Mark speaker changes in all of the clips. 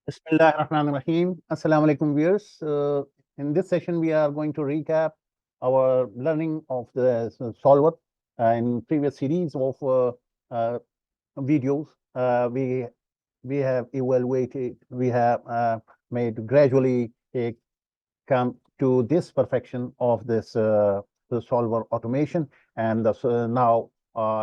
Speaker 1: Bismillahirrahmanirrahim. Assalamu alaikum viewers. In this session, we are going to recap our learning of the solver. In previous series of videos, we have evaluated, we have made gradually come to this perfection of this the solver automation. And now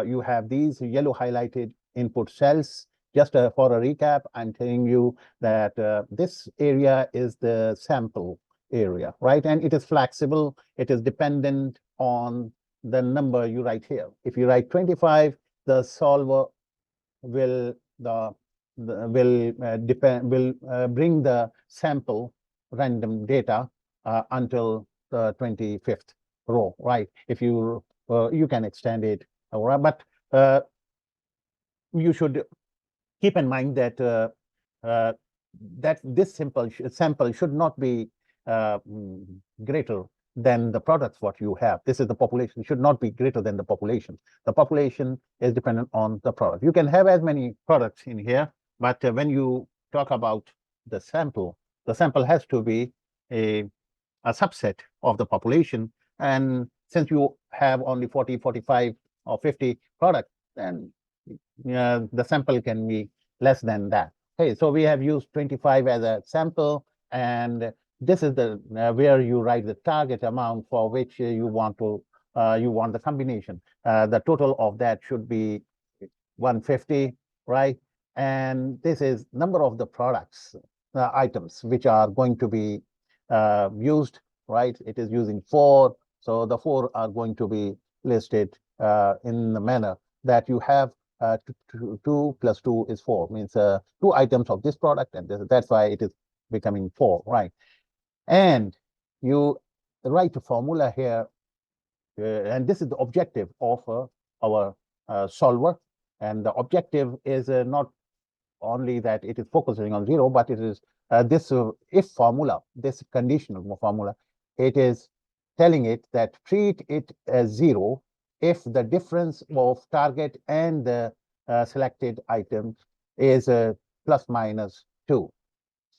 Speaker 1: you have these yellow highlighted input cells. Just for a recap, I'm telling you that this area is the sample area, right? And it is flexible. It is dependent on the number you write here. If you write 25, the solver will bring the sample random data until the 25th row, right? If you you can extend it, but you should keep in mind that that this sample should not be greater than the products what you have. This is the population, should not be greater than the population. The population is dependent on the product. You can have as many products in here, but when you talk about the sample has to be a subset of the population. And since you have only 40, 45, or 50 products, then the sample can be less than that. Okay, so we have used 25 as a sample, and this is the where you write the target amount for which you want the combination. The total of that should be 150, right? And this is number of the products items which are going to be used, right? It is using 4, so the 4 are going to be listed in the manner that you have 2 plus 2 is 4, means 2 items of this product, and that's why it is becoming 4, right? And you write a formula here, and this is the objective of our solver. And the objective is not only that it is focusing on 0, but it is this if formula, this conditional formula, it is telling it that treat it as 0 if the difference of target and the selected item is plus minus 2.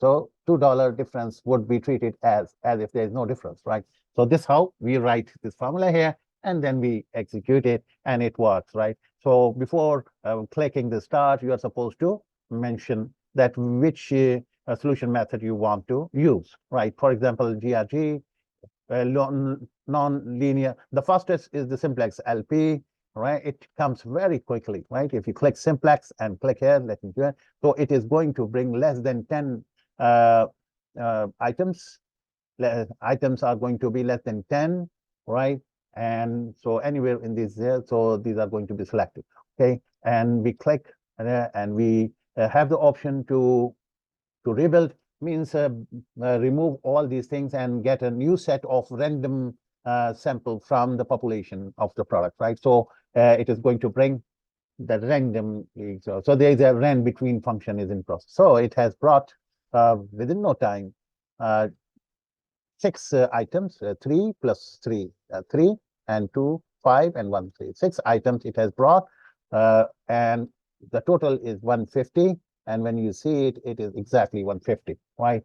Speaker 1: So $2 difference would be treated as if there is no difference, right? So this is how we write this formula here, and then we execute it, and it works, right? So before clicking the start, you are supposed to mention that which solution method you want to use, right? For example, GRG Nonlinear. The fastest is the Simplex LP, right? It comes very quickly, right? If you click Simplex and click here, let me do it. So it is going to bring less than 10 items. Items are going to be less than 10, right? And so anywhere in this here, so these are going to be selected, okay? And we click and we have the option to rebuild, means remove all these things and get a new set of random sample from the population of the product, right? So it is going to bring the random. So there is a rand between function is in process. So it has brought within no time 6 items, 3 plus 3, 3 and 2, 5 and 1, 3. 6 items it has brought, and the total is 150. And when you see it, it is exactly 150, right?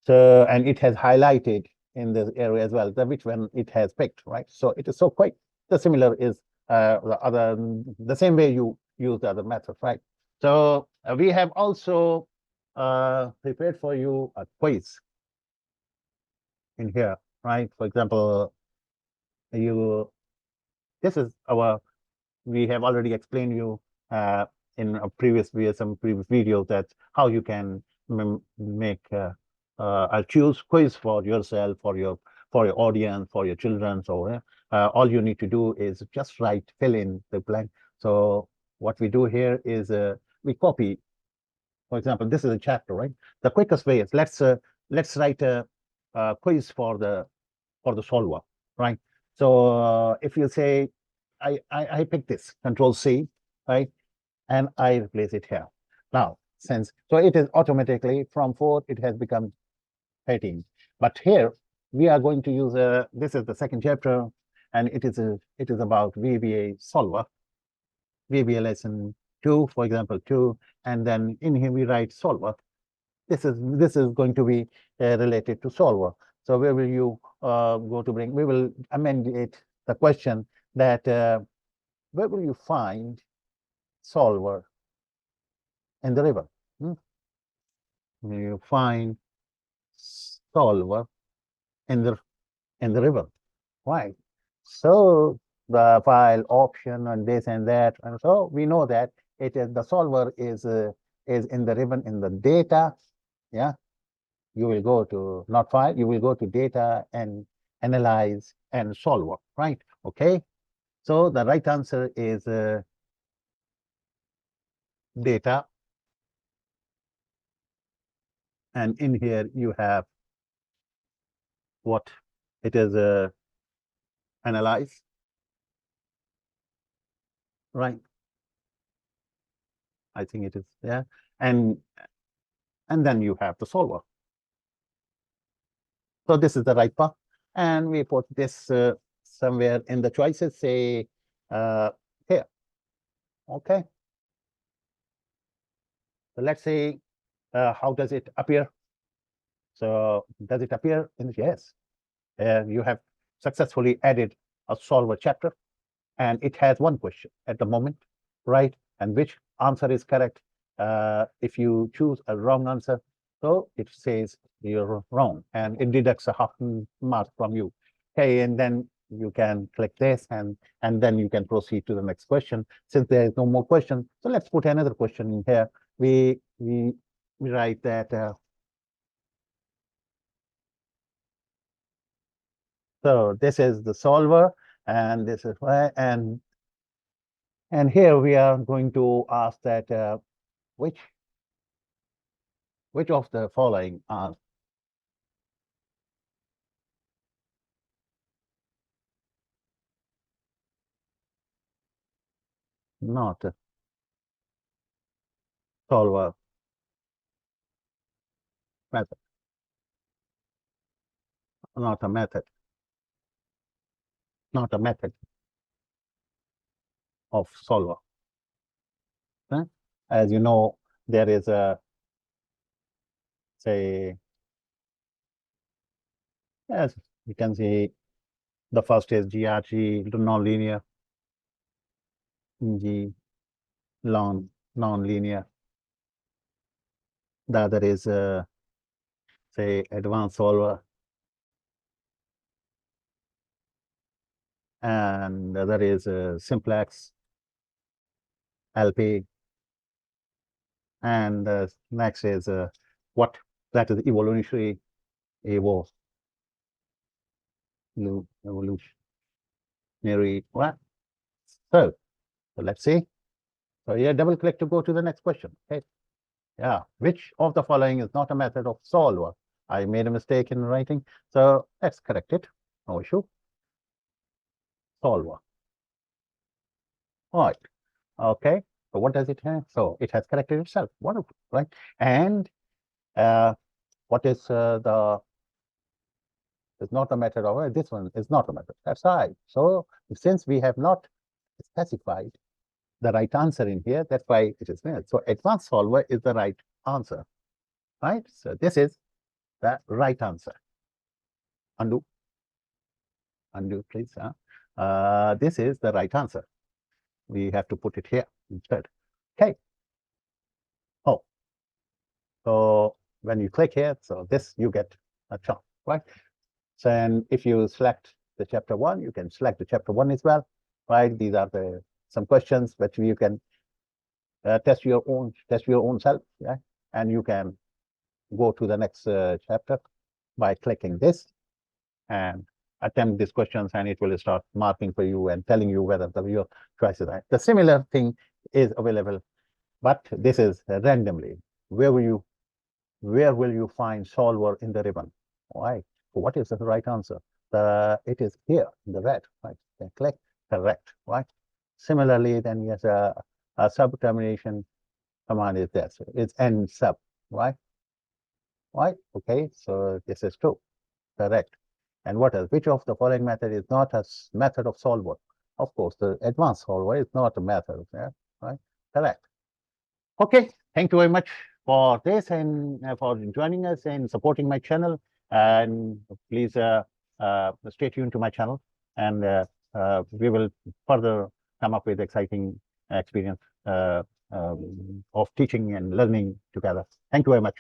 Speaker 1: So, and it has highlighted in this area as well, which one it has picked, right? So it is so quick. The similar is the same way you use the other method, right? So we have also prepared for you a quiz in here, right? For example, this is we have already explained you in a previous videos that how you can make choose quiz for yourself, for your audience, for your children. So all you need to do is just fill in the blank. So what we do here is we copy. For example, this is a chapter, right? The quickest way is let's write a quiz for the solver, right? So if you say I pick this, Control C, right? And I replace it here. Now, since so it is automatically from 4, it has become 13. But here we are going to use this is the second chapter, and it is about VBA solver, VBA lesson 2, for example, 2, and then in here we write solver, This is going to be related to solver. So where will you go to bring? We will amend it, the question that where will you find solver in the river? You find solver in the river. Why? So the file option and this and that, and so we know that it is the solver is in the ribbon in the data. Yeah, you will go to not file, you will go to data and analyze and solver, right? Okay, so the right answer is data, and in here you have what it is analyze, right? I think it is, yeah, and then you have the solver. So this is the right path, and we put this somewhere in the choices, say here. Okay. So let's say how does it appear? So does it appear in yes? You have successfully added a solver chapter, and it has one question at the moment, right? And which answer is correct? If you choose a wrong answer, so it says you're wrong, and it deducts a half mark from you. Okay, and then you can click this, and then you can proceed to the next question. Since there is no more question, so let's put another question in here. We write that. So this is the solver, and this is why, and here we are going to ask that which of the following are not a solver method, not a method, not a method of solver. Huh? As you know, there is a, say, as you can see, the first is GRG Nonlinear, G Nonlinear. The other is say advanced solver, and the other is Simplex LP, and next is what that is evolutionary, evolutionary. What? So let's see. So yeah, double click to go to the next question. Okay. Yeah, which of the following is not a method of solver? I made a mistake in writing, so let's correct it. No issue. Solver. All right. Okay. So what does it have? So it has corrected itself. Wonderful, right? And what is the is not a method of this one is not a method. That's right. So since we have not specified the right answer in here, that's why it is there. So advanced solver is the right answer, right? So this is the right answer. Undo, please. This is the right answer. We have to put it here instead. Okay. Oh, so when you click here, so this you get a chart, right? So and if you select the chapter 1, you can select the chapter 1 as well, right? These are the some questions which you can test your own self, yeah, and you can go to the next chapter by clicking this and attempt these questions, and it will start marking for you and telling you whether your choice is right. The similar thing is available, but this is randomly. Where will you find solver in the ribbon? Why? What is the right answer? It is here in the red, right? Then click correct, right? Similarly, then yes, a sub termination command is there. So it's end sub, right? Right? Okay, so this is true, correct. And what else? Which of the following method is not a method of solver? Of course, the advanced solver is not a method, yeah, right? Correct. Okay, thank you very much. for this and for joining us and supporting my channel. And please stay tuned to my channel, and we will further come up with exciting experience of teaching and learning together. Thank you very much.